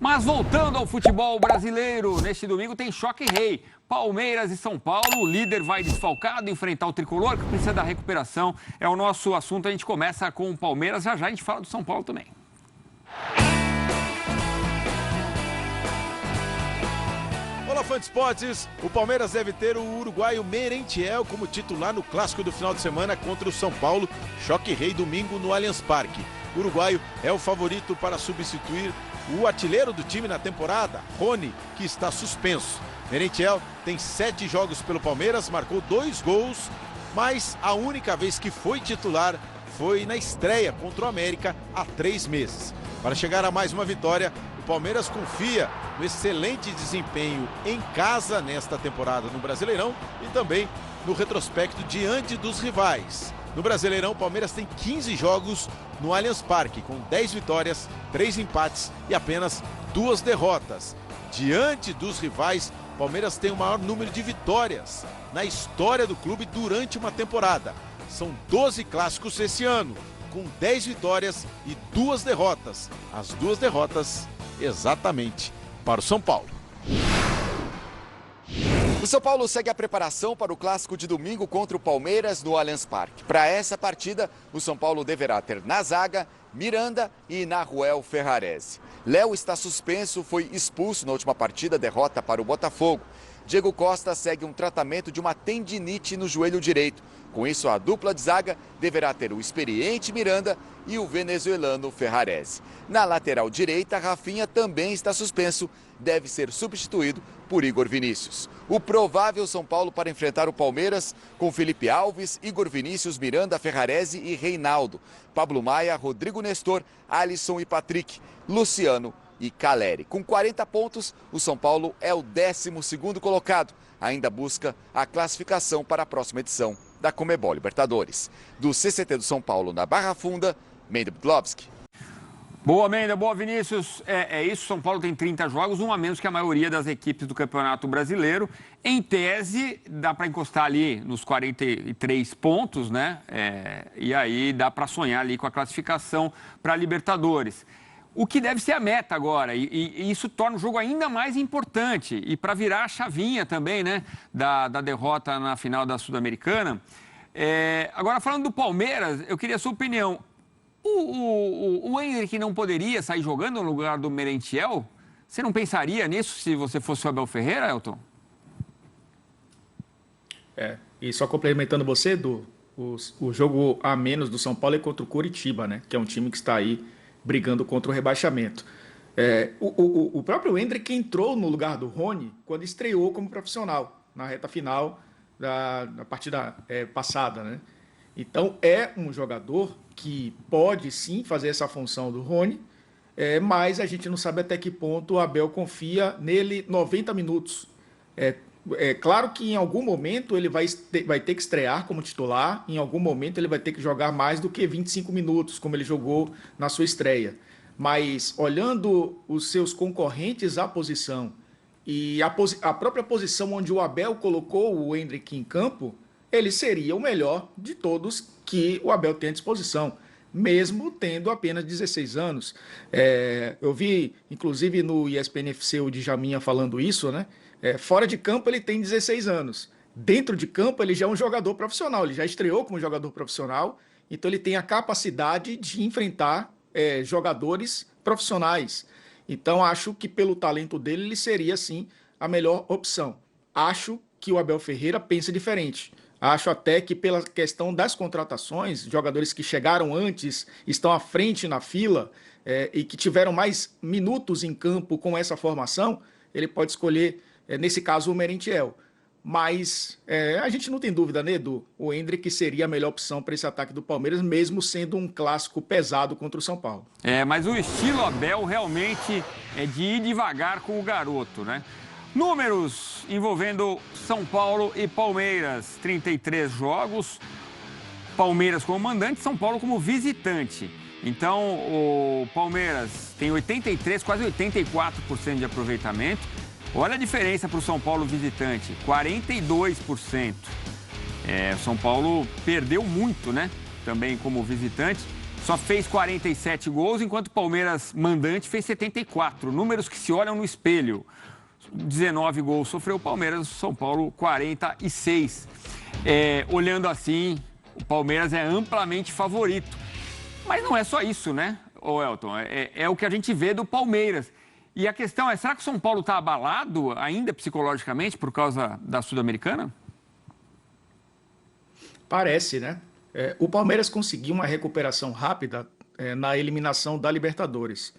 Mas voltando ao futebol brasileiro, neste domingo tem choque rei. Palmeiras e São Paulo, o líder vai desfalcado enfrentar o tricolor, que precisa da recuperação. É o nosso assunto, a gente começa com o Palmeiras, já já a gente fala do São Paulo também. Olá, fã de esportes. O Palmeiras deve ter o uruguaio Merentiel como titular no clássico do final de semana contra o São Paulo. Choque rei domingo no Allianz Parque. O uruguaio é o favorito para substituir o artilheiro do time na temporada, Rony, que está suspenso. Merentiel tem 7 jogos pelo Palmeiras, marcou 2 gols, mas a única vez que foi titular foi na estreia contra o América há 3 meses. Para chegar a mais uma vitória, o Palmeiras confia no excelente desempenho em casa nesta temporada no Brasileirão e também no retrospecto diante dos rivais. No Brasileirão, o Palmeiras tem 15 jogos no Allianz Parque, com 10 vitórias, 3 empates e apenas 2 derrotas. Diante dos rivais, o Palmeiras tem o maior número de vitórias na história do clube durante uma temporada. São 12 clássicos esse ano, com 10 vitórias e 2 derrotas. As 2 derrotas, exatamente, para o São Paulo. O São Paulo segue a preparação para o clássico de domingo contra o Palmeiras no Allianz Parque. Para essa partida, o São Paulo deverá ter na zaga Miranda e Nahuel Ferrarese. Léo está suspenso, foi expulso na última partida, derrota para o Botafogo. Diego Costa segue um tratamento de uma tendinite no joelho direito. Com isso, a dupla de zaga deverá ter o experiente Miranda e o venezuelano Ferrarese. Na lateral direita, Rafinha também está suspenso, deve ser substituído por Igor Vinícius. O provável São Paulo para enfrentar o Palmeiras com Felipe Alves, Igor Vinícius, Miranda, Ferrarese e Reinaldo. Pablo Maia, Rodrigo Nestor, Alisson e Patrick, Luciano e Caleri. Com 40 pontos, o São Paulo é o 12º colocado. Ainda busca a classificação para a próxima edição da Conmebol Libertadores. Do CCT do São Paulo, na Barra Funda, Mendo Budlowski. Boa, Menda, boa, Vinícius. É isso, São Paulo tem 30 jogos, um a menos que a maioria das equipes do Campeonato Brasileiro. Em tese, dá para encostar ali nos 43 pontos, né? E aí dá para sonhar ali com a classificação para a Libertadores. O que deve ser a meta agora, e isso torna o jogo ainda mais importante. E para virar a chavinha também, né, da derrota na final da Sul-Americana. Agora, falando do Palmeiras, eu queria a sua opinião. O Henrique não poderia sair jogando no lugar do Merentiel? Você não pensaria nisso se você fosse o Abel Ferreira, Elton? E só complementando você, o jogo a menos do São Paulo é contra o Coritiba, né? Que é um time que está aí brigando contra o rebaixamento. O próprio Hendrick entrou no lugar do Rony quando estreou como profissional, na reta final da partida passada, né? Então, é um jogador que pode, sim, fazer essa função do Rony, mas a gente não sabe até que ponto o Abel confia nele 90 minutos. Claro que em algum momento ele vai ter que estrear como titular, em algum momento ele vai ter que jogar mais do que 25 minutos, como ele jogou na sua estreia. Mas, olhando os seus concorrentes à posição e a própria posição onde o Abel colocou o Hendrick em campo, ele seria o melhor de todos que o Abel tem à disposição, mesmo tendo apenas 16 anos. Eu vi, inclusive, no ESPN FC o Djaminha falando isso, né? Fora de campo ele tem 16 anos. Dentro de campo ele já é um jogador profissional, ele já estreou como jogador profissional, então ele tem a capacidade de enfrentar jogadores profissionais. Então acho que pelo talento dele ele seria, sim, a melhor opção. Acho que o Abel Ferreira pensa diferente. Acho até que pela questão das contratações, jogadores que chegaram antes, estão à frente na fila e que tiveram mais minutos em campo com essa formação, ele pode escolher, nesse caso, o Merentiel. Mas a gente não tem dúvida, né, Edu? O Hendrick seria a melhor opção para esse ataque do Palmeiras, mesmo sendo um clássico pesado contra o São Paulo. Mas o estilo Abel realmente é de ir devagar com o garoto, né? Números envolvendo São Paulo e Palmeiras, 33 jogos, Palmeiras como mandante, São Paulo como visitante. Então, o Palmeiras tem 83, quase 84% de aproveitamento. Olha a diferença para o São Paulo visitante, 42%. O São Paulo perdeu muito, né? Também como visitante. só fez 47 gols, enquanto o Palmeiras mandante fez 74. Números que se olham no espelho. 19 gols sofreu o Palmeiras, o São Paulo 46. Olhando assim, o Palmeiras é amplamente favorito. Mas não é só isso, né, ô Elton? É o que a gente vê do Palmeiras. E a questão é, será que o São Paulo está abalado ainda psicologicamente por causa da Sul-Americana? Parece, né? O Palmeiras conseguiu uma recuperação rápida na eliminação da Libertadores.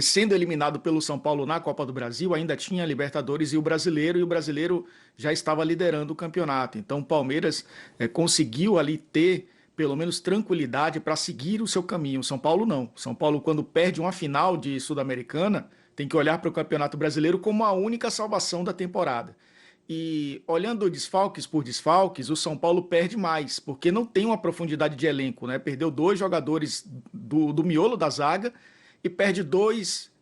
Sendo eliminado pelo São Paulo na Copa do Brasil, ainda tinha a Libertadores e o Brasileiro já estava liderando o campeonato. Então o Palmeiras conseguiu ali ter pelo menos tranquilidade para seguir o seu caminho. O São Paulo não. O São Paulo, quando perde uma final de Sul-Americana, tem que olhar para o Campeonato Brasileiro como a única salvação da temporada. E olhando desfalques por desfalques, o São Paulo perde mais, porque não tem uma profundidade de elenco, né? Perdeu 2 jogadores do miolo da zaga e perde 2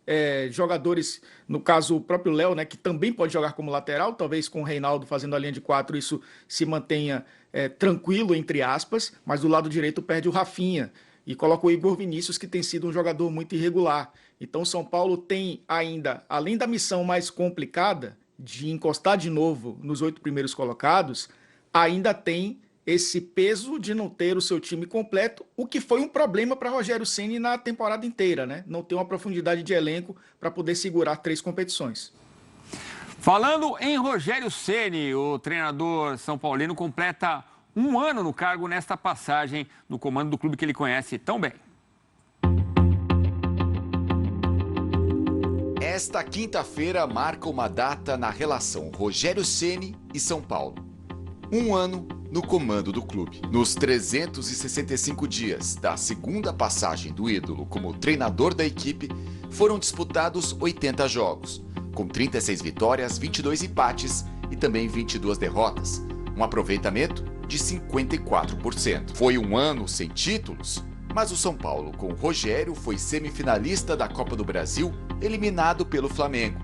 jogadores, no caso o próprio Léo, né, que também pode jogar como lateral, talvez com o Reinaldo fazendo a linha de 4 isso se mantenha tranquilo, entre aspas, mas do lado direito perde o Rafinha e coloca o Igor Vinícius, que tem sido um jogador muito irregular. Então o São Paulo tem ainda, além da missão mais complicada de encostar de novo nos 8 primeiros colocados, ainda tem esse peso de não ter o seu time completo, o que foi um problema para Rogério Ceni na temporada inteira, né? Não ter uma profundidade de elenco para poder segurar 3 competições. Falando em Rogério Ceni, o treinador são paulino completa 1 ano no cargo nesta passagem no comando do clube que ele conhece tão bem. Esta quinta-feira marca uma data na relação Rogério Ceni e São Paulo. 1 ano no comando do clube. Nos 365 dias da segunda passagem do ídolo como treinador da equipe, foram disputados 80 jogos, com 36 vitórias, 22 empates e também 22 derrotas, um aproveitamento de 54%. Foi 1 ano sem títulos, mas o São Paulo com o Rogério foi semifinalista da Copa do Brasil, eliminado pelo Flamengo,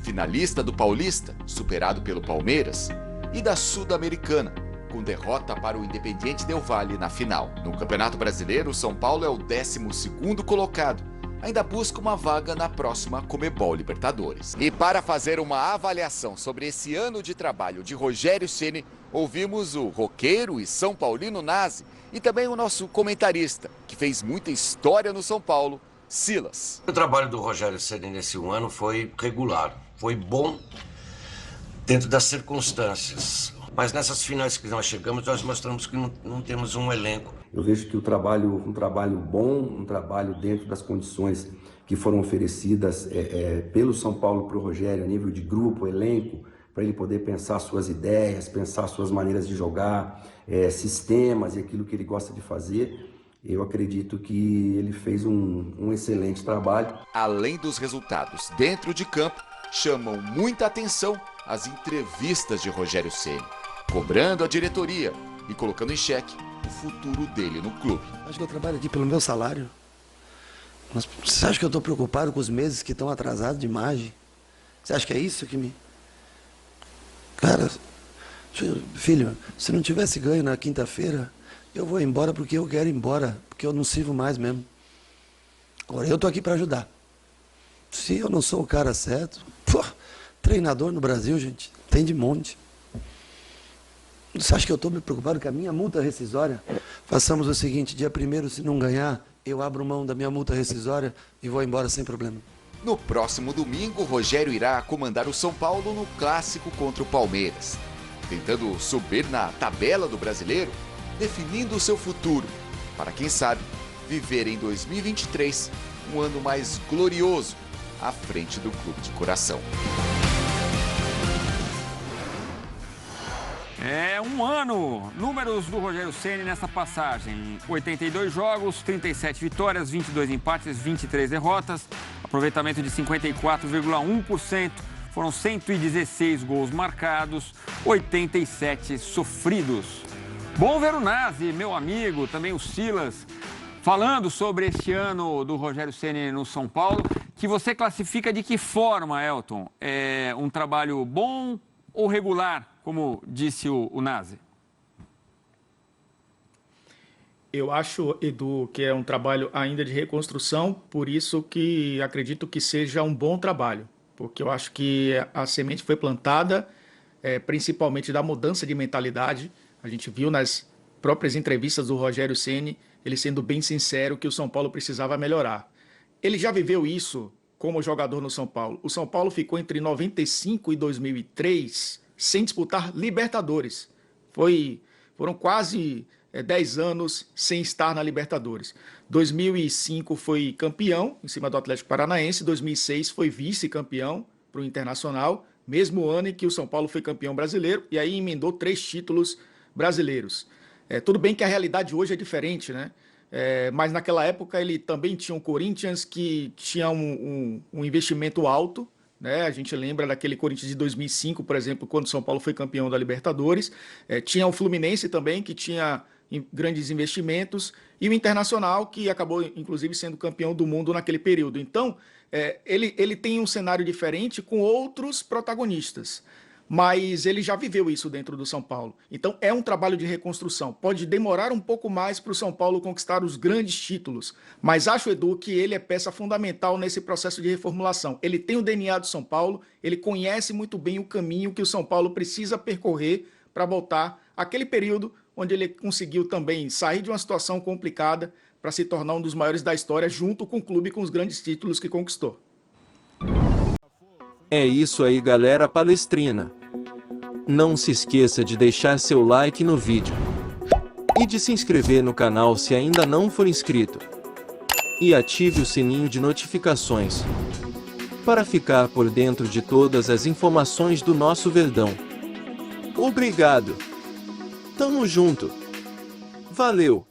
finalista do Paulista, superado pelo Palmeiras, e da Sul-Americana, com derrota para o Independiente Del Valle na final. No Campeonato Brasileiro, o São Paulo é o 12º colocado. Ainda busca uma vaga na próxima Conmebol Libertadores. E para fazer uma avaliação sobre esse ano de trabalho de Rogério Ceni, ouvimos o roqueiro e São Paulino Nazi e também o nosso comentarista, que fez muita história no São Paulo, Silas. O trabalho do Rogério Ceni nesse 1 ano foi regular, foi bom dentro das circunstâncias. Mas nessas finais que nós chegamos, nós mostramos que não temos um elenco. Eu vejo que um trabalho bom, um trabalho dentro das condições que foram oferecidas pelo São Paulo para o Rogério, a nível de grupo, elenco, para ele poder pensar suas ideias, pensar suas maneiras de jogar, sistemas e aquilo que ele gosta de fazer. Eu acredito que ele fez um excelente trabalho. Além dos resultados dentro de campo, chamam muita atenção as entrevistas de Rogério Ceni, cobrando a diretoria e colocando em xeque o futuro dele no clube. Acho que eu trabalho aqui pelo meu salário. Mas você acha que eu estou preocupado com os meses que estão atrasados de imagem? Você acha que é isso que me... Cara, filho, se não tivesse ganho na quinta-feira, eu vou embora porque eu quero ir embora, porque eu não sirvo mais mesmo. Agora, eu estou aqui para ajudar. Se eu não sou o cara certo... Treinador no Brasil, gente, tem de monte. Você acha que eu estou me preocupado com a minha multa rescisória? Façamos o seguinte, dia 1º, se não ganhar, eu abro mão da minha multa rescisória e vou embora sem problema. No próximo domingo, Rogério irá comandar o São Paulo no clássico contra o Palmeiras, tentando subir na tabela do Brasileiro, definindo o seu futuro, para quem sabe, viver em 2023 um ano mais glorioso à frente do clube de coração. 1 ano. Números do Rogério Ceni nessa passagem. 82 jogos, 37 vitórias, 22 empates, 23 derrotas. Aproveitamento de 54,1%. Foram 116 gols marcados, 87 sofridos. Bom ver o Nazi, meu amigo, também o Silas, falando sobre este ano do Rogério Ceni no São Paulo, que você classifica de que forma, Elton? É um trabalho bom ou regular, como disse o Nazi? Eu acho, Edu, que é um trabalho ainda de reconstrução, por isso que acredito que seja um bom trabalho, porque eu acho que a semente foi plantada, principalmente da mudança de mentalidade. A gente viu nas próprias entrevistas do Rogério Ceni, ele sendo bem sincero que o São Paulo precisava melhorar. Ele já viveu isso como jogador no São Paulo. O São Paulo ficou entre 95 e 2003 sem disputar Libertadores. Foram quase 10 anos sem estar na Libertadores. 2005 foi campeão em cima do Atlético Paranaense, 2006 foi vice-campeão para o Internacional, mesmo ano em que o São Paulo foi campeão brasileiro, e aí emendou 3 títulos brasileiros. Tudo bem que a realidade hoje é diferente, né? Mas naquela época ele também tinha um Corinthians que tinha um investimento alto, né? A gente lembra daquele Corinthians de 2005, por exemplo, quando o São Paulo foi campeão da Libertadores. Tinha o Fluminense também, que tinha grandes investimentos, e o Internacional, que acabou, inclusive, sendo campeão do mundo naquele período. Então, ele tem um cenário diferente com outros protagonistas, mas ele já viveu isso dentro do São Paulo. Então, é um trabalho de reconstrução. Pode demorar um pouco mais para o São Paulo conquistar os grandes títulos, mas acho, Edu, que ele é peça fundamental nesse processo de reformulação. Ele tem o DNA do São Paulo, ele conhece muito bem o caminho que o São Paulo precisa percorrer para voltar àquele período onde ele conseguiu também sair de uma situação complicada para se tornar um dos maiores da história, junto com o clube com os grandes títulos que conquistou. É isso aí, galera palestrina. Não se esqueça de deixar seu like no vídeo e de se inscrever no canal se ainda não for inscrito. E ative o sininho de notificações para ficar por dentro de todas as informações do nosso Verdão. Obrigado. Tamo junto. Valeu.